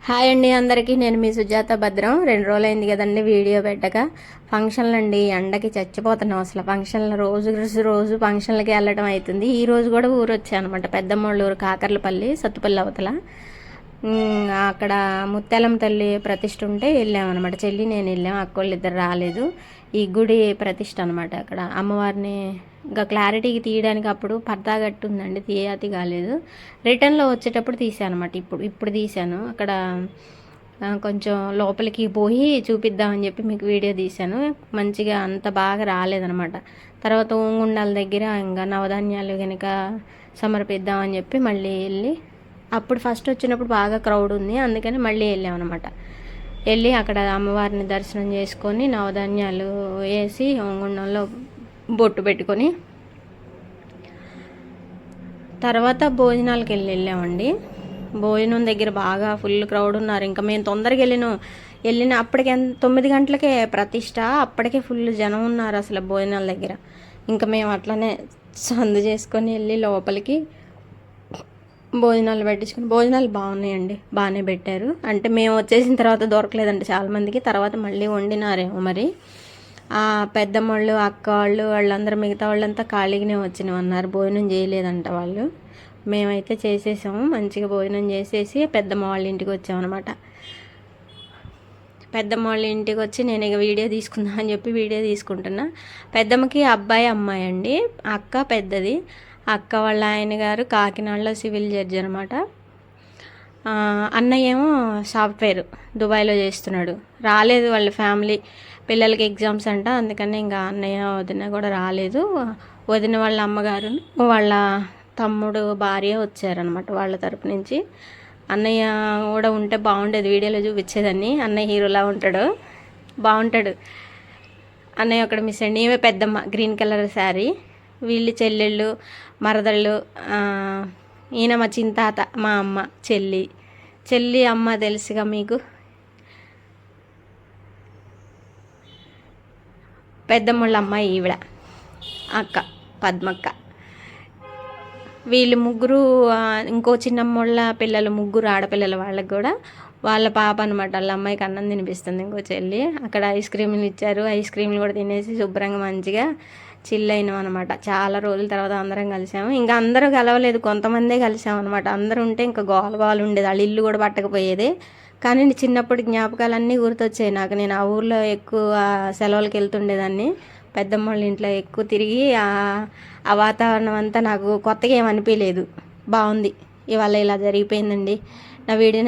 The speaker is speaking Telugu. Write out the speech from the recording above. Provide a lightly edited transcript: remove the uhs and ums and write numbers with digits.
హాయ్ అండి అందరికీ. నేను మీ సుజాత భద్రం. 2 రోజులైంది కదండి వీడియో పెట్టక. ఫంక్షన్లు అండి, ఎండకి చచ్చిపోతున్నాం అసలు. ఫంక్షన్లు రోజు ఫంక్షన్లకి వెళ్ళడం అవుతుంది. ఈ రోజు కూడా ఊరు వచ్చాను అనమాట, పెద్దమ్మోళ్ళ ఊరు కాకర్లపల్లి, సత్తుపల్లి అవతల. అక్కడ ముత్యాలమ్మ తల్లి ప్రతిష్ఠ ఉంటే వెళ్ళామన్నమాట. చెల్లి నేను వెళ్ళాము, అక్కోళ్ళు ఇద్దరు రాలేదు. ఈ గుడి ప్రతిష్ఠ అనమాట. అక్కడ అమ్మవారిని ఇంకా క్లారిటీకి తీయడానికి అప్పుడు పరదా గట్టు ఉందండి, తీయతి కాలేదు. రిటర్న్లో వచ్చేటప్పుడు తీసాను అనమాట. ఇప్పుడు తీశాను. అక్కడ కొంచెం లోపలికి పోయి చూపిద్దామని చెప్పి మీకు వీడియో తీశాను. మంచిగా అంత బాగా రాలేదనమాట. తర్వాత ఊంగుండాల దగ్గర ఇంకా నవధాన్యాలు కనుక సమర్పిద్దామని చెప్పి మళ్ళీ వెళ్ళి, అప్పుడు ఫస్ట్ వచ్చినప్పుడు బాగా క్రౌడ్ ఉంది, అందుకని మళ్ళీ వెళ్ళామన్నమాట. వెళ్ళి అక్కడ అమ్మవారిని దర్శనం చేసుకొని నవధాన్యాలు వేసి ఓంగుండంలో బొట్టు పెట్టుకొని తర్వాత భోజనాలకు వెళ్ళామండి. భోజనం దగ్గర బాగా ఫుల్ క్రౌడ్ ఉన్నారు. ఇంకా మేము తొందరగా వెళ్ళిన అప్పటికే 9 గంటలకే ప్రతిష్ట, అప్పటికే ఫుల్ జనం ఉన్నారు అసలు భోజనాల దగ్గర. ఇంకా మేము అట్లనే సందు చేసుకొని వెళ్ళి లోపలికి భోజనాలు పెట్టించుకుని, భోజనాలు బాగున్నాయండి, బాగానే పెట్టారు. అంటే మేము వచ్చేసిన తర్వాత దొరకలేదండి చాలామందికి, తర్వాత మళ్ళీ వండినారేమో మరి. పెద్దమ్మళ్ళు, అక్క వాళ్ళు, వాళ్ళందరూ మిగతా వాళ్ళంతా ఖాళీగానే వచ్చినామన్నారు, భోజనం చేయలేదంట వాళ్ళు. మేమైతే చేసేసాము, మంచిగా భోజనం చేసేసి పెద్దమ్మ వాళ్ళ ఇంటికి వచ్చామన్నమాట. పెద్దమ్మ వాళ్ళ ఇంటికి వచ్చి నేను ఇక వీడియో తీసుకుందాం అని చెప్పి వీడియో తీసుకుంటున్నా. పెద్దమ్మకి అబ్బాయి అమ్మాయి అండి. అక్క పెద్దది. అక్క వాళ్ళ ఆయన గారు కాకినాడలో సివిల్ జడ్జి అనమాట. అన్నయ్య ఏమో సాఫ్ట్వేర్ దుబాయ్లో చేస్తున్నాడు. రాలేదు వాళ్ళ ఫ్యామిలీ, పిల్లలకి ఎగ్జామ్స్ అంట, అందుకని ఇంకా అన్నయ్య వదిన కూడా రాలేదు. వదిన వాళ్ళ అమ్మగారు వాళ్ళ తమ్ముడు భార్య వచ్చారనమాట వాళ్ళ తరపు నుంచి. అన్నయ్య కూడా ఉంటే బాగుండేది, వీడియోలో చూపించేదాన్ని. అన్నయ్య హీరోలా ఉంటాడు, బాగుంటాడు. అన్నయ్య అక్కడ మిస్ అండి. ఈమె పెద్దమ్మ, గ్రీన్ కలర్ శారీ. వీళ్ళు చెల్లెళ్ళు, మరదళ్ళు. ఈయన మా చింతాత, మా అమ్మ, చెల్లి అమ్మ తెలుసుగా మీకు. పెద్దమ్మళ్ళ అమ్మాయి ఈవిడ, అక్క పద్మక్క. వీళ్ళు ముగ్గురు, ఇంకో చిన్నమ్మళ్ళ పిల్లలు ముగ్గురు ఆడపిల్లలు, వాళ్ళకి కూడా వాళ్ళ పాప అనమాట. వాళ్ళ అమ్మాయికి అన్నం తినిపిస్తుంది ఇంకో చెల్లి. అక్కడ ఐస్ క్రీములు ఇచ్చారు, ఐస్ క్రీములు కూడా తినేసి శుభ్రంగా మంచిగా చిల్ అయినాం అనమాట. చాలా రోజుల తర్వాత అందరం కలిసాము. ఇంకా అందరూ కలవలేదు, కొంతమందే కలిసాము అనమాట. అందరూ ఉంటే ఇంకా గోల ఉండేది, వాళ్ళ ఇల్లు కూడా పట్టకపోయేది. కానీ చిన్నప్పటి జ్ఞాపకాలన్నీ గుర్తొచ్చాయి నాకు. నేను ఆ ఊర్లో ఎక్కువ సెలవులకి వెళ్తుండేదాన్ని, పెద్దమ్మ వాళ్ళ ఇంట్లో ఎక్కువ తిరిగి ఆ వాతావరణం అంతా నాకు కొత్తగా ఏమనిపించలేదు, బాగుంది. ఇవాళ ఇలా జరిగిపోయిందండి. నా వీడియో